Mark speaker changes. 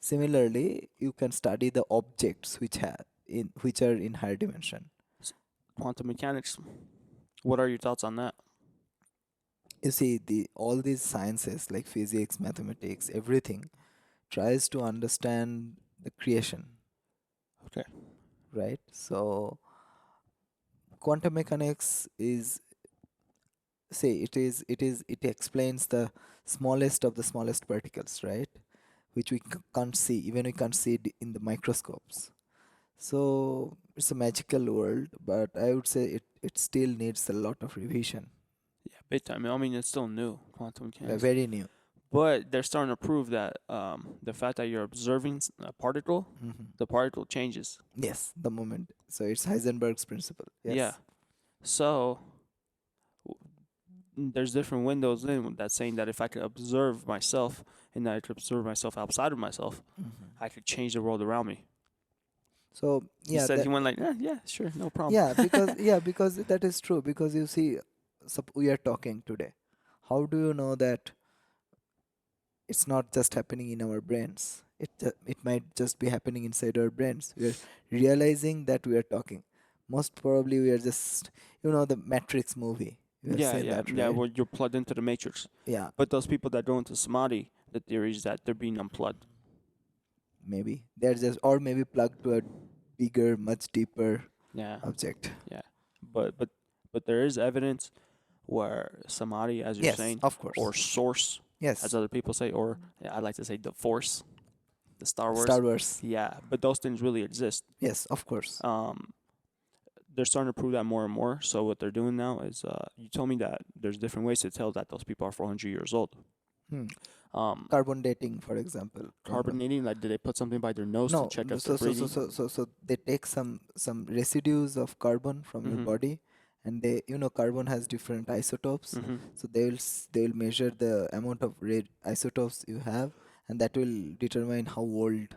Speaker 1: Similarly, you can study the objects which are in higher dimension.
Speaker 2: S- Quantum mechanics. What are your thoughts on that?
Speaker 1: You see, the all these sciences like physics, mathematics, everything tries to understand the creation,
Speaker 2: Okay.
Speaker 1: right? So quantum mechanics is, say, it explains the smallest of the smallest particles, right? Which we can't see, even we can't see it in the microscopes. So it's a magical world, but I would say it still needs a lot of revision.
Speaker 2: Yeah, big time. I mean, it's still new, quantum mechanics,
Speaker 1: Very new.
Speaker 2: but they're starting to prove that the fact that you're observing a particle,
Speaker 1: Hmm.
Speaker 2: the particle changes.
Speaker 1: Yes, the moment. So it's Heisenberg's principle.
Speaker 2: Yeah.
Speaker 1: Yes.
Speaker 2: So there's different windows in that saying that if I could observe myself and I could observe myself outside of myself,
Speaker 1: Hmm.
Speaker 2: I could change the world around me.
Speaker 1: So
Speaker 2: He
Speaker 1: yeah,
Speaker 2: said
Speaker 1: that
Speaker 2: he went like, yeah, sure, no problem.
Speaker 1: because that is true. Because you see, we are talking today. How do you know that it's not just happening in our brains? It might just be happening inside our brains. We are realizing that we are talking. Most probably, we are just, the Matrix movie. You have
Speaker 2: Yeah,
Speaker 1: seen
Speaker 2: yeah,
Speaker 1: that,
Speaker 2: yeah.
Speaker 1: right?
Speaker 2: Well, you're plugged into the matrix.
Speaker 1: Yeah,
Speaker 2: But those people that go into samadhi, the theory is that they're being unplugged.
Speaker 1: maybe they're just, or maybe plugged to a bigger, much deeper
Speaker 2: Yeah,
Speaker 1: object.
Speaker 2: yeah. But but but there is evidence where samadhi, as you're
Speaker 1: Yes,
Speaker 2: saying,
Speaker 1: of
Speaker 2: or
Speaker 1: course.
Speaker 2: source, as
Speaker 1: Yes,
Speaker 2: other people say, or yeah, I like to say the force, the Star
Speaker 1: Star
Speaker 2: Wars.
Speaker 1: Wars.
Speaker 2: Yeah, but those things really exist.
Speaker 1: Yes, of course.
Speaker 2: Um, they're starting to prove that more and more. So what they're doing now is, you told me that there's different ways to tell that those people are 400 years old.
Speaker 1: Hmm.
Speaker 2: Um,
Speaker 1: Carbon dating, for example.
Speaker 2: carbonating, like, did they put something by their nose to
Speaker 1: No,
Speaker 2: check if they're
Speaker 1: so
Speaker 2: breathing?
Speaker 1: they take some residues of carbon from your
Speaker 2: Mm-hmm.
Speaker 1: body, and carbon has different isotopes.
Speaker 2: Mm-hmm.
Speaker 1: So they will measure the amount of red isotopes you have, and that will determine how old.